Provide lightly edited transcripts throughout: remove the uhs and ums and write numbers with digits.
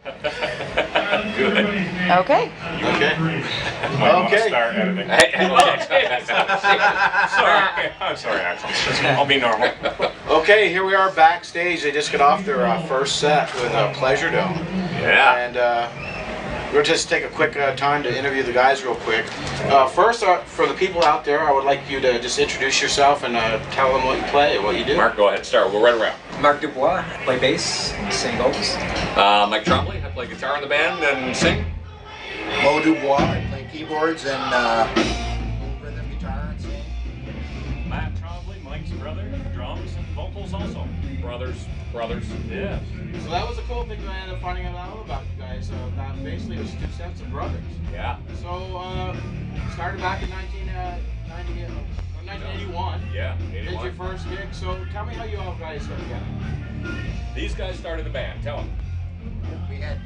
Good. Okay. Okay. Might want to Okay. start editing. Okay. Sorry. I'm sorry, Axel. I'll be normal. Okay, here we are backstage. They just got off their first set with Pleasure Dome. Yeah. And we'll just take a quick time to interview the guys real quick. First, for the people out there, I would like you to just introduce yourself and tell them what you play, what you do. Mark, go ahead. Start. We'll right around. Mark Dubois, I play bass and sing vocals. Mike Trombley, I play guitar in the band and sing. Mo Dubois, I play keyboards and rhythm guitar and sing. Matt Trombley, Mike's brother, drums and vocals also. Brothers. Yes. So that was a cool thing that I ended up finding out about you guys. That basically it was two sets of brothers. Yeah. So started back in 1981. Yeah. Did 81. your first gig. So tell me how you all guys got together. These guys started the band. Tell them. We had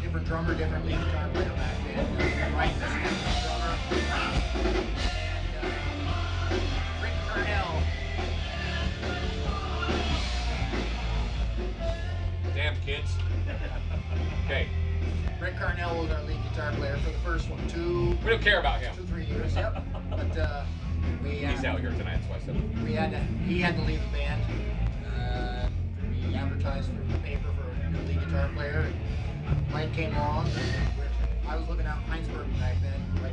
different drummer, different lead guitar player back then. Mike was the drummer. And Rick Cornell. Damn kids. Okay. Rick Cornell was our lead guitar player for the first one. We don't care about him. 3 years, yep. But He's out here tonight, that's why I said. he had to leave the band. We advertised for the paper for a new lead guitar player. Mike came along. I was living out in Heinsberg back then, like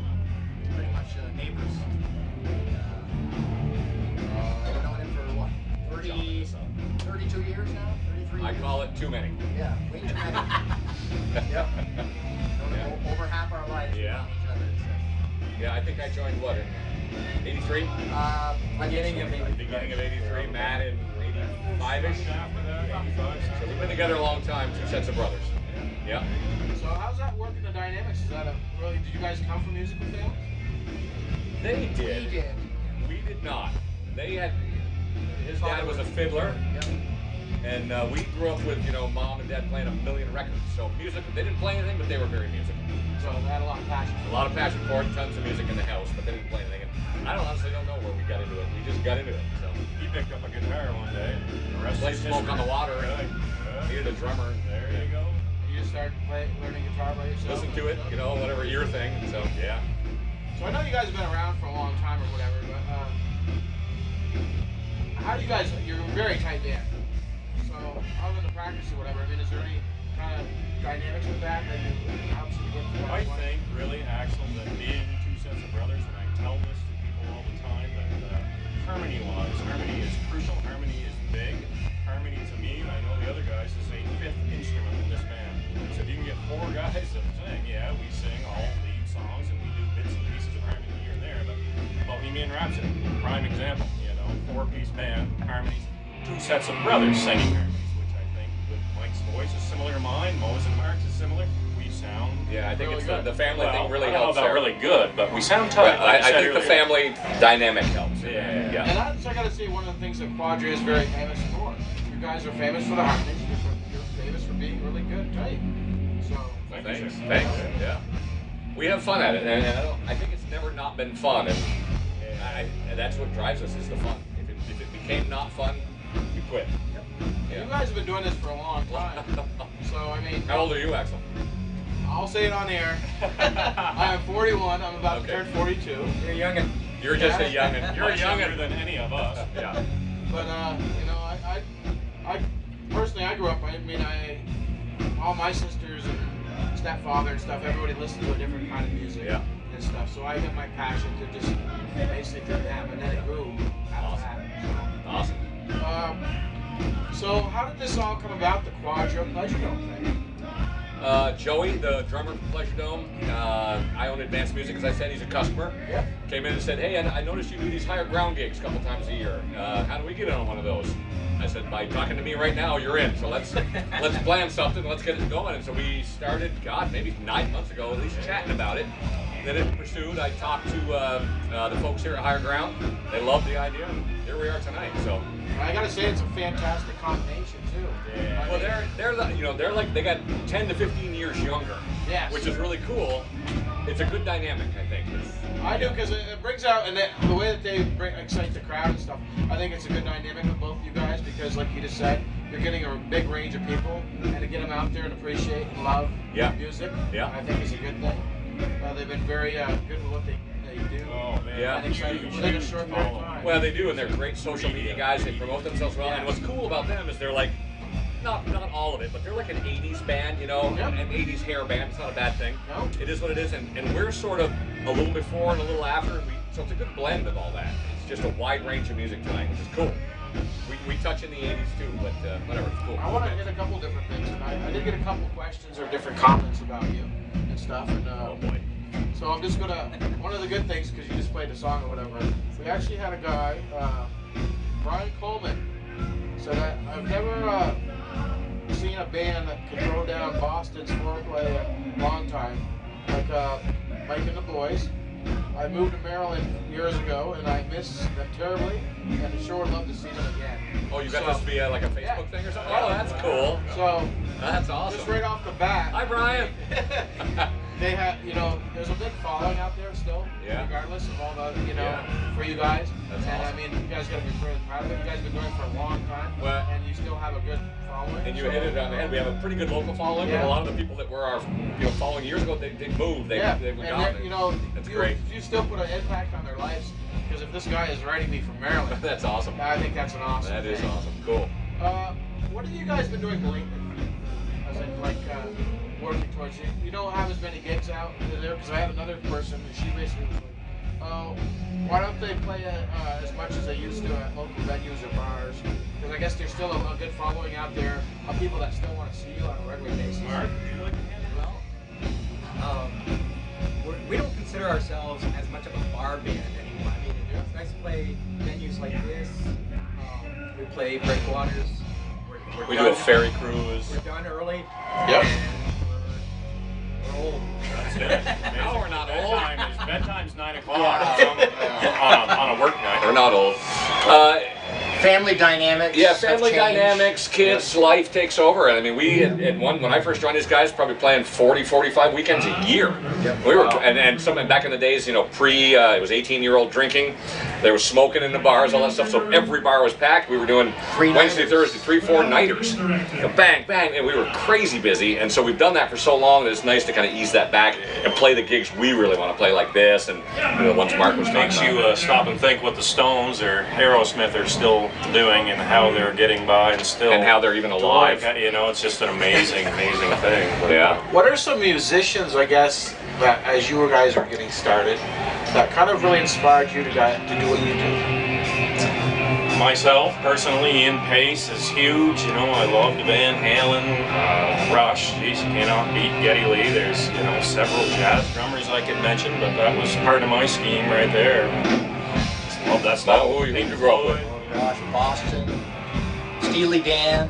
pretty much neighbors. I've known him for what, 32 years now? 33 I years? call it too many. Yeah, way too many. Yep. Over half our lives. we've Yeah. known each other, so. Yeah, I think I joined what, in 83? Beginning of Beginning of 83, Matt in 85-ish. After that, 85. So we've been together a long time, two sets of brothers. Yeah. So how's that work in the dynamics? Is that did you guys come from musical families? They He did. did. We did not. They had, his dad was a fiddler, Yep. and we grew up with, mom and dad playing a million records. So music, they didn't play anything, but they were very musical. So they had a lot of passion. A lot of passion for it, tons of music in the house, but they didn't play anything. And I honestly don't know where we got into it. We just got into it. So He picked up a guitar one day. The rest Played is Smoke on the Water. Good. needed a drummer. There you go. You just started learning guitar by yourself? Listen to it, whatever your thing. So yeah. So I know you guys have been around for a long time or whatever, but how do you guys, you're a very tight band. So other than the practice or whatever, is there any kind of dynamics with that helps you get to I think really, Axel, that being two sets of brothers, and I tell this to people all the time, that harmony-wise, harmony is crucial. Harmony is big. Harmony to me, and I know the other guys, is a fifth instrument in this band. So if you can get four guys that sing, yeah, we sing all lead songs and we do bits and pieces of harmony here and there, but Bohemian Rhapsody, prime example, four-piece band, harmonies, two sets of brothers singing harmonies, which I think with Mike's voice is similar to mine, Mo's and Mark's is similar. We sound Yeah, I think really it's good. the family thing really I don't know helps about there. really good, but we sound tight. Well, like I said think the earlier. family dynamic helps. Yeah. Yeah. And that's, I gotta say, one of the things that Quadra is very famous for. You guys are famous for the harmonies, you're famous for being really good tight. So, Thanks. Yeah. We have fun at it, and I think it's never not been fun, and that's what drives us is the fun. If it became not fun, we quit. you guys have been doing this for a long time. So, How old are you, Axel? I'll say it on air. I am 41, I'm about to turn 42. You're a youngin'. You're just a youngin'. You're a Much younger youngin'. than any of us. Yeah. But I personally, I grew up. All my sisters and stepfather and stuff. Everybody listened to a different kind of music and stuff. So I got my passion to just basically do that, and then it grew out of that. Awesome. So how did this all come about? The Quadra Pleasure Dome thing. Joey, the drummer for Pleasure Dome, I own Advanced Music, as I said, he's a customer. Yeah. Came in and said, hey, I noticed you do these higher ground gigs a couple times a year. How do we get in on one of those? I said, by talking to me right now, you're in. So let's plan something, let's get it going. And so we started, maybe 9 months ago, at least chatting about it. Then it pursued. I talked to the folks here at Higher Ground. They loved the idea, and here we are tonight. So. I gotta say, it's a fantastic combination too. Yeah. Well, they're like they got 10 to 15 years younger. Yes. Which is really cool. It's a good dynamic, I think. I do, because it brings out, and the way that they excite the crowd and stuff, I think it's a good dynamic with both of you guys. because, like you just said, you're getting a big range of people, and to get them out there and appreciate and love music, I think is a good thing. They've been very good with what they do. Oh man, Yeah. And excited within a short period of time. Well, they do, and they're great social media guys. They promote themselves well. And what's cool about them is they're like, not all of it, but they're like an 80s band, you know, an 80s hair band. It's not a bad thing. No. It is what it is, and we're sort of a little before and a little after, and so it's a good blend of all that. It's just a wide range of music tonight, which is cool. We touch in the 80s too, but whatever, it's cool. I want to hit a couple different things tonight. I did get a couple questions or different comments about you and stuff, and Oh boy. so I'm just gonna, one of the good things, because you just played a song or whatever, we actually had a guy, Brian Coleman, said that I've never seen a band that could throw down Boston's foreplay a long time, like Mike and the Boys. I moved to Maryland years ago, and I miss them terribly, and sure would love to see them again. Oh, you got this via like a Facebook thing or something? Oh, that's cool. So, That's awesome. just right off the bat, Hi, Brian. they have, you know, there's a big following out there still, regardless of all the, you know, for you guys. That's and awesome. I mean, you guys got to be really proud of it. You guys have been doing it for a long time, Well, and you still have a good following. and you hit it on the head. We have a pretty good local following, but a lot of the people that were our following years ago, they moved. They were and gone. you know, That's great. You still put an impact on their lives, because if this guy is writing me from Maryland, That's awesome. I think that's an awesome That is thing. awesome. Cool. What have you guys been doing lately? As in, like, working towards you. You don't have as many gigs out there, because I had another person, and she basically was like, oh, why don't they play as much as they used to at local venues or bars? Because I guess there's still a good following out there of people that still want to see you on a regular basis. Well, we don't consider ourselves as much of a bar band anymore. I mean, it's nice to play venues like this. We play breakwaters. We do a ferry cruise. We're done early. Yep. We're old. That's it. No, we're not old. Bedtime's 9 o'clock on a work night. We're not old. Family dynamics. Yeah, have family changed. dynamics, kids, life takes over. I mean, we when I first joined these guys, probably playing 40, 45 weekends a year. We were, and some back in the days, you know, it was 18-year-old drinking. There was smoking in the bars, all that stuff. So every bar was packed. We were doing Wednesday, Thursday, 3-4 nighters. You know, bang, bang, and we were crazy busy. And so we've done that for so long that it's nice to kind of ease that back and play the gigs we really want to play, like this, and the ones Mark was talking Makes about. you stop and think what the Stones or Aerosmith are still doing and how they're getting by and still And how they're even alive. You know, it's just an amazing thing. Yeah. What are some musicians, I guess, that as you guys were getting started, that kind of really inspired you to do what you do? Myself, personally, Ian Pace is huge. You know, I love the Van Halen, Rush. Geez, you cannot beat Geddy Lee. There's, you know, several jazz drummers I could mention, but that was part of my scheme right there. Just love that stuff. Who you grew up with? Oh gosh, Boston, Steely Dan.